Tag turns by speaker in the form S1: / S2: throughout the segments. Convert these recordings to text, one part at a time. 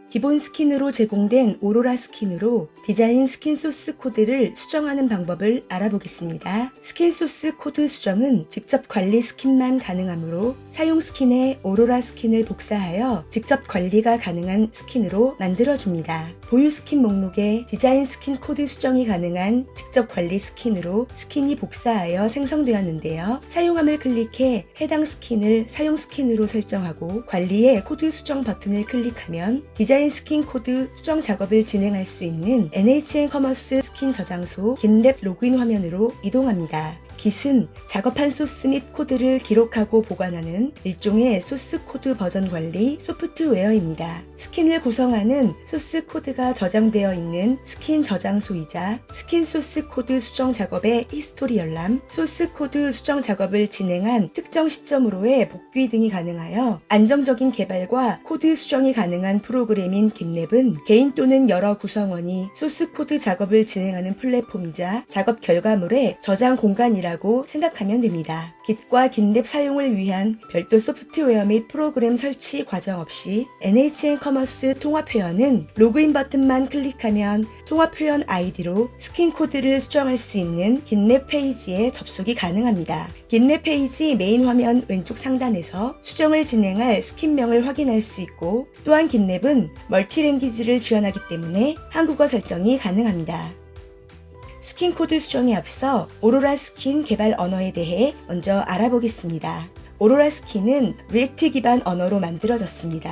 S1: 기본 스킨으로 제공된 오로라 스킨으로 디자인 스킨 소스 코드를 수정하는 방법을 알아보겠습니다. 스킨 소스 코드 수정은 직접 관리 스킨만 가능하므로 사용 스킨에 오로라 스킨을 복사하여 직접 관리가 가능한 스킨으로 만들어줍니다. 보유 스킨 목록에 디자인 스킨 코드 수정이 가능한 직접 관리 스킨으로 스킨이 복사하여 생성되었는데요. 사용함을 클릭해 해당 스킨을 사용 스킨으로 설정하고 관리의 코드 수정 버튼을 클릭하면 디자인 스킨 코드 수정 작업을 진행할 수 있는 NHN 커머스 스킨 저장소 깃랩 로그인 화면으로 이동합니다. 깃은 작업한 소스 및 코드를 기록하고 보관하는 일종의 소스 코드 버전 관리 소프트웨어입니다. 스킨을 구성하는 소스 코드가 저장되어 있는 스킨 저장소이자 스킨 소스 코드 수정 작업의 히스토리 열람, 소스 코드 수정 작업을 진행한 특정 시점으로의 복귀 등이 가능하여 안정적인 개발과 코드 수정이 가능한 프로그램인 깃랩은 개인 또는 여러 구성원이 소스 코드 작업을 진행하는 플랫폼이자 작업 결과물의 저장 공간이라 라고 생각하면 됩니다. 깃과 깃랩 사용을 위한 별도 소프트웨어 및 프로그램 설치 과정 없이 NHN 커머스 통합회원은 로그인 버튼만 클릭하면 통합회원 아이디로 스킨 코드를 수정할 수 있는 깃랩 페이지에 접속이 가능합니다. 깃랩 페이지 메인 화면 왼쪽 상단에서 수정을 진행할 스킨명을 확인할 수 있고 또한 깃랩은 멀티랭귀지를 지원하기 때문에 한국어 설정이 가능합니다. 스킨 코드 수정에 앞서 오로라 스킨 개발 언어에 대해 먼저 알아보겠습니다. 오로라 스킨은 리액트 기반 언어로 만들어졌습니다.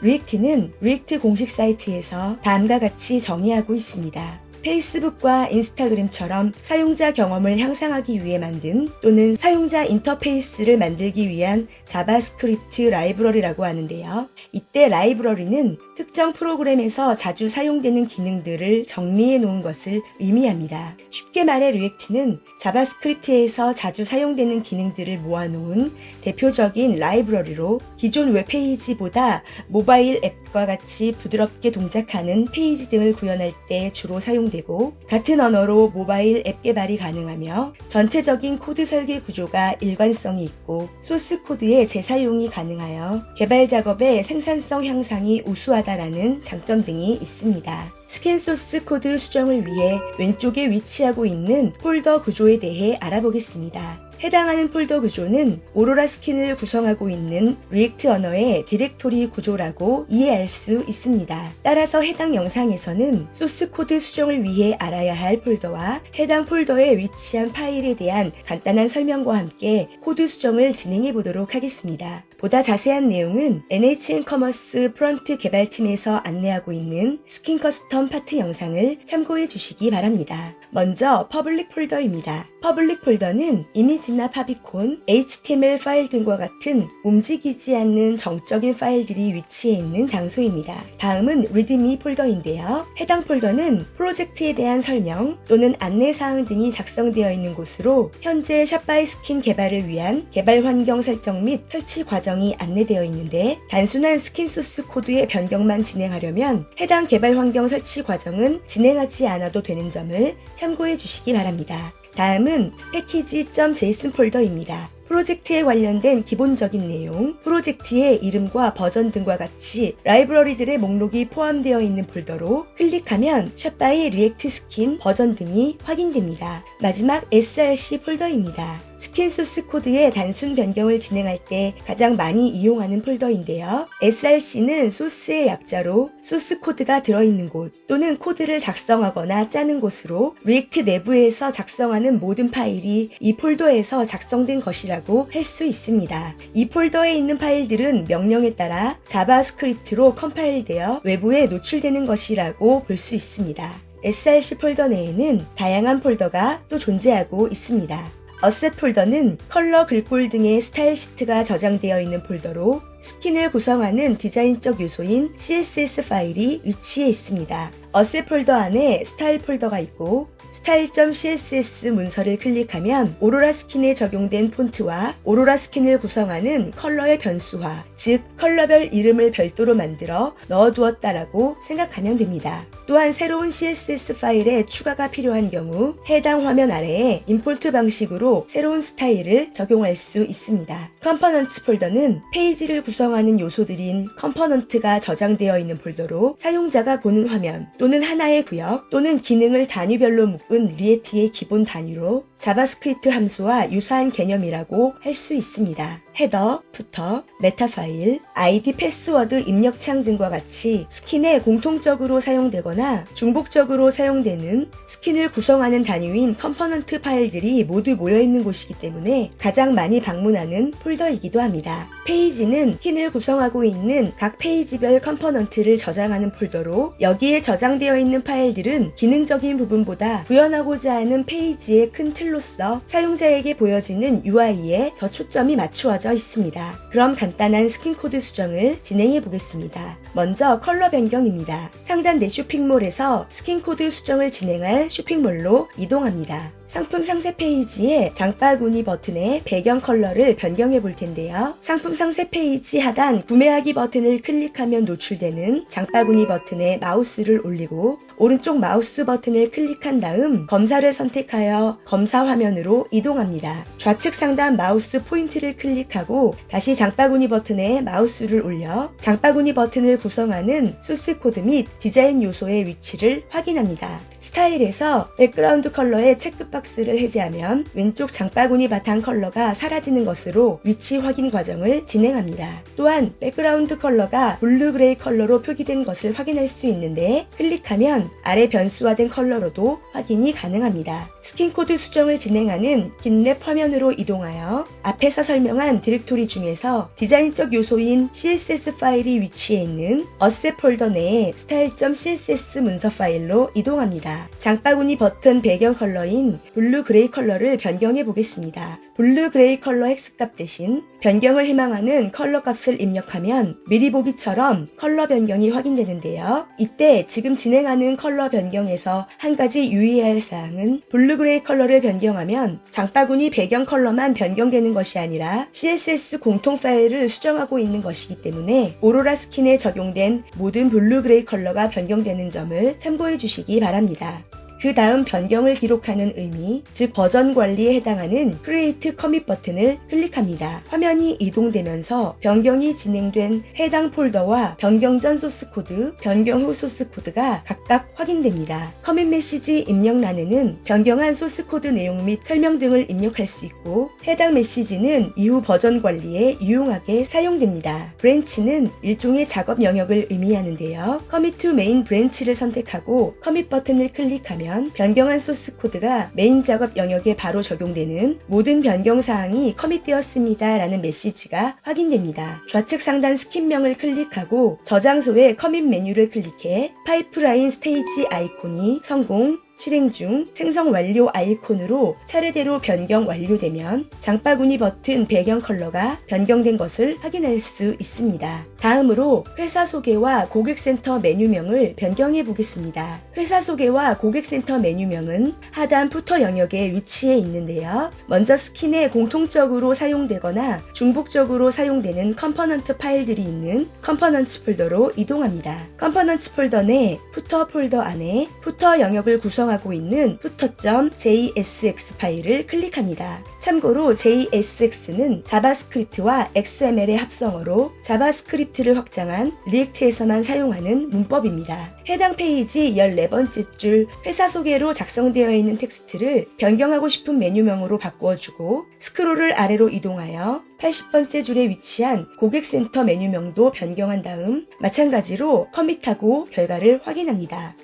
S1: 리액트는 리액트 공식 사이트에서 다음과 같이 정의하고 있습니다. 페이스북과 인스타그램처럼 사용자 경험을 향상하기 위해 만든 또는 사용자 인터페이스를 만들기 위한 자바스크립트 라이브러리라고 하는데요. 이때 라이브러리는 특정 프로그램에서 자주 사용되는 기능들을 정리해 놓은 것을 의미합니다. 쉽게 말해 리액트는 자바스크립트에서 자주 사용되는 기능들을 모아놓은 대표적인 라이브러리로 기존 웹페이지보다 모바일 앱과 같이 부드럽게 동작하는 페이지 등을 구현할 때 주로 사용되고 같은 언어로 모바일 앱 개발이 가능하며 전체적인 코드 설계 구조가 일관성이 있고 소스 코드의 재사용이 가능하여 개발 작업의 생산성 향상이 우수하다라는 장점 등이 있습니다. 스킨 소스 코드 수정을 위해 왼쪽에 위치하고 있는 폴더 구조에 대해 알아보겠습니다. 해당하는 폴더 구조는 오로라 스킨을 구성하고 있는 리액트 언어의 디렉토리 구조라고 이해할 수 있습니다. 따라서 해당 영상에서는 소스 코드 수정을 위해 알아야 할 폴더와 해당 폴더에 위치한 파일에 대한 간단한 설명과 함께 코드 수정을 진행해 보도록 하겠습니다. 보다 자세한 내용은 NHN 커머스 프런트 개발팀에서 안내하고 있는 스킨 커스텀 파트 영상을 참고해 주시기 바랍니다. 먼저 퍼블릭 폴더입니다. 퍼블릭 폴더는 이미지나 파비콘, HTML 파일 등과 같은 움직이지 않는 정적인 파일들이 위치해 있는 장소입니다. 다음은 리드미 폴더인데요. 해당 폴더는 프로젝트에 대한 설명 또는 안내사항 등이 작성되어 있는 곳으로 현재 샷바이 스킨 개발을 위한 개발 환경 설정 및 설치 과정이 안내되어 있는데 단순한 스킨 소스 코드의 변경만 진행하려면 해당 개발 환경 설치 과정은 진행하지 않아도 되는 점을 참고해 주시기 바랍니다. 다음은 패키지.json 폴더입니다. 프로젝트에 관련된 기본적인 내용, 프로젝트의 이름과 버전 등과 같이 라이브러리들의 목록이 포함되어 있는 폴더로 클릭하면 샷바이 리액트 스킨 버전 등이 확인됩니다. 마지막 src 폴더입니다. 스킨 소스 코드의 단순 변경을 진행할 때 가장 많이 이용하는 폴더인데요. src는 소스의 약자로 소스 코드가 들어있는 곳 또는 코드를 작성하거나 짜는 곳으로 리액트 내부에서 작성하는 모든 파일이 이 폴더에서 작성된 것이라고 할 수 있습니다. 이 폴더에 있는 파일들은 명령에 따라 자바스크립트로 컴파일되어 외부에 노출되는 것이라고 볼 수 있습니다. src 폴더 내에는 다양한 폴더가 또 존재하고 있습니다. 어셋 폴더는 컬러, 글꼴 등의 스타일 시트가 저장되어 있는 폴더로 스킨을 구성하는 디자인적 요소인 CSS 파일이 위치해 있습니다. 어셋 폴더 안에 스타일 폴더가 있고 style.css 문서를 클릭하면 오로라 스킨에 적용된 폰트와 오로라 스킨을 구성하는 컬러의 변수화, 즉 컬러별 이름을 별도로 만들어 넣어두었다라고 생각하면 됩니다. 또한 새로운 CSS 파일에 추가가 필요한 경우 해당 화면 아래에 임포트 방식으로 새로운 스타일을 적용할 수 있습니다. 컴포넌트 폴더는 페이지를 구성하는 요소들인 컴포넌트가 저장되어 있는 폴더로 사용자가 보는 화면 또는 하나의 구역 또는 기능을 단위별로 묶은 리액트의 기본 단위로 자바스크립트 함수와 유사한 개념이라고 할 수 있습니다. 헤더, 부터, 메타 파일, 아이디 패스워드 입력창 등과 같이 스킨에 공통적으로 사용되거나 중복적으로 사용되는 스킨을 구성하는 단위인 컴포넌트 파일들이 모두 모여있는 곳이기 때문에 가장 많이 방문하는 폴더이기도 합니다. 페이지는 스킨을 구성하고 있는 각 페이지별 컴포넌트를 저장하는 폴더로 여기에 저장되어 있는 파일들은 기능적인 부분보다 구현하고자 하는 페이지의 큰 틀로서 사용자에게 보여지는 UI에 더 초점이 맞추어져 있습니다. 그럼 간단한 스킨 코드 수정을 진행해 보겠습니다. 먼저 컬러 변경입니다. 상단 내 쇼핑몰에서 스킨 코드 수정을 진행할 쇼핑몰로 이동합니다. 상품 상세 페이지에 장바구니 버튼의 배경 컬러를 변경해 볼 텐데요. 상품 상세 페이지 하단 구매하기 버튼을 클릭하면 노출되는 장바구니 버튼에 마우스를 올리고 오른쪽 마우스 버튼을 클릭한 다음 검사를 선택하여 검사 화면으로 이동합니다. 좌측 상단 마우스 포인트를 클릭하고 다시 장바구니 버튼에 마우스를 올려 장바구니 버튼을 구성하는 소스 코드 및 디자인 요소의 위치를 확인합니다. 스타일에서 백그라운드 컬러의 체크박스를 해제하면 왼쪽 장바구니 바탕 컬러가 사라지는 것으로 위치 확인 과정을 진행합니다. 또한 백그라운드 컬러가 블루 그레이 컬러로 표기된 것을 확인할 수 있는데 클릭하면 아래 변수화된 컬러로도 확인이 가능합니다. 스킨 코드 수정을 진행하는 깃랩 화면으로 이동하여 앞에서 설명한 디렉토리 중에서 디자인적 요소인 CSS 파일이 위치해 있는 어셋 폴더 내에 style.css 문서 파일로 이동합니다. 장바구니 버튼 배경 컬러인 블루 그레이 컬러를 변경해 보겠습니다. 블루 그레이 컬러 헥스값 대신 변경을 희망하는 컬러 값을 입력하면 미리 보기처럼 컬러 변경이 확인되는데요. 이때 지금 진행하는 컬러 변경에서 한 가지 유의해야 할 사항은 블루 그레이 컬러를 변경하면 장바구니 배경 컬러만 변경되는 것이 아니라 CSS 공통 파일을 수정하고 있는 것이기 때문에 오로라 스킨에 적용된 모든 블루 그레이 컬러가 변경되는 점을 참고해 주시기 바랍니다. 그 다음 변경을 기록하는 의미, 즉 버전 관리에 해당하는 Create Commit 버튼을 클릭합니다. 화면이 이동되면서 변경이 진행된 해당 폴더와 변경 전 소스 코드, 변경 후 소스 코드가 각각 확인됩니다. 커밋 메시지 입력란에는 변경한 소스 코드 내용 및 설명 등을 입력할 수 있고 해당 메시지는 이후 버전 관리에 유용하게 사용됩니다. 브랜치는 일종의 작업 영역을 의미하는데요. Commit to Main 브랜치를 선택하고 Commit 버튼을 클릭하면 변경한 소스 코드가 메인 작업 영역에 바로 적용되는 모든 변경 사항이 커밋되었습니다 라는 메시지가 확인됩니다. 좌측 상단 스킨명을 클릭하고 저장소의 커밋 메뉴를 클릭해 파이프라인 스테이지 아이콘이 성공, 실행 중, 생성 완료 아이콘으로 차례대로 변경 완료되면 장바구니 버튼 배경 컬러가 변경된 것을 확인할 수 있습니다. 다음으로 회사 소개와 고객센터 메뉴명을 변경해 보겠습니다. 회사 소개와 고객센터 메뉴명은 하단 푸터 영역에 위치해 있는데요. 먼저 스킨에 공통적으로 사용되거나 중복적으로 사용되는 컴포넌트 파일들이 있는 컴포넌트 폴더로 이동합니다. 컴포넌트 폴더 내 푸터 폴더 안에 푸터 영역을 구성하고 있는 footer.jsx 파일을 클릭합니다. 참고로 JSX는 자바스크립트와 XML의 합성어로 자바스크립트를 확장한 리액트에서만 사용하는 문법입니다. 해당 페이지 14번째 줄 회사 소개로 작성되어 있는 텍스트를 변경하고 싶은 메뉴명으로 바꾸어주고 스크롤을 아래로 이동하여 80번째 줄에 위치한 고객센터 메뉴명도 변경한 다음 마찬가지로 커밋하고 결과를 확인합니다.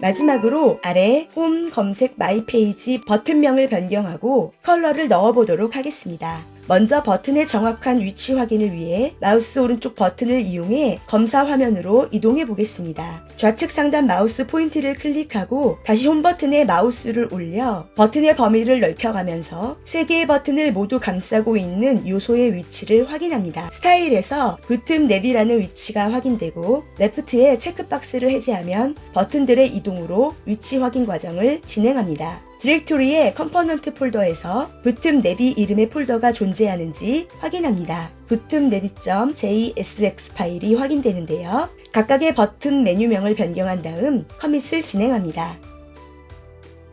S1: 마지막으로 아래 홈 검색 마이 페이지 버튼명을 변경하고 컬러를 넣어보도록 하겠습니다. 먼저 버튼의 정확한 위치 확인을 위해 마우스 오른쪽 버튼을 이용해 검사 화면으로 이동해 보겠습니다. 좌측 상단 마우스 포인트를 클릭하고 다시 홈 버튼에 마우스를 올려 버튼의 범위를 넓혀가면서 3개의 버튼을 모두 감싸고 있는 요소의 위치를 확인합니다. 스타일에서 button 랩이라는 위치가 확인되고 레프트에 체크박스를 해제하면 버튼들의 이동으로 위치 확인 과정을 진행합니다. 디렉토리의 컴포넌트 폴더에서 button 랩이 이름의 폴더가 존재하는지 확인합니다. button-nav.jsx 파일이 확인되는데요. 각각의 버튼 메뉴명을 변경한 다음 커밋을 진행합니다.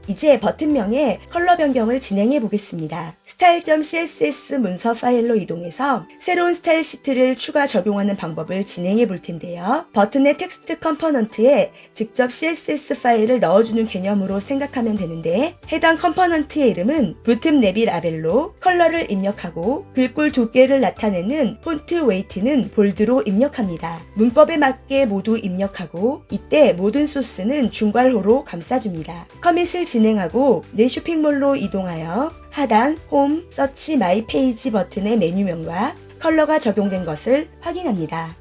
S1: 이제 버튼명의 컬러 변경을 진행해 보겠습니다. style.css 문서 파일로 이동해서 새로운 스타일 시트를 추가 적용하는 방법을 진행해 볼 텐데요. 버튼의 텍스트 컴포넌트에 직접 CSS 파일을 넣어주는 개념으로 생각하면 되는데 해당 컴포넌트의 이름은 button nav 라벨로 컬러를 입력하고 글꼴 두께를 나타내는 폰트 웨이트는 볼드로 입력합니다. 문법에 맞게 모두 입력하고 이때 모든 소스는 중괄호로 감싸줍니다. 커밋을 진행하고 내 쇼핑몰로 이동하여 하단 홈, 서치 마이 페이지 버튼의 메뉴명과 컬러가 적용된 것을 확인합니다.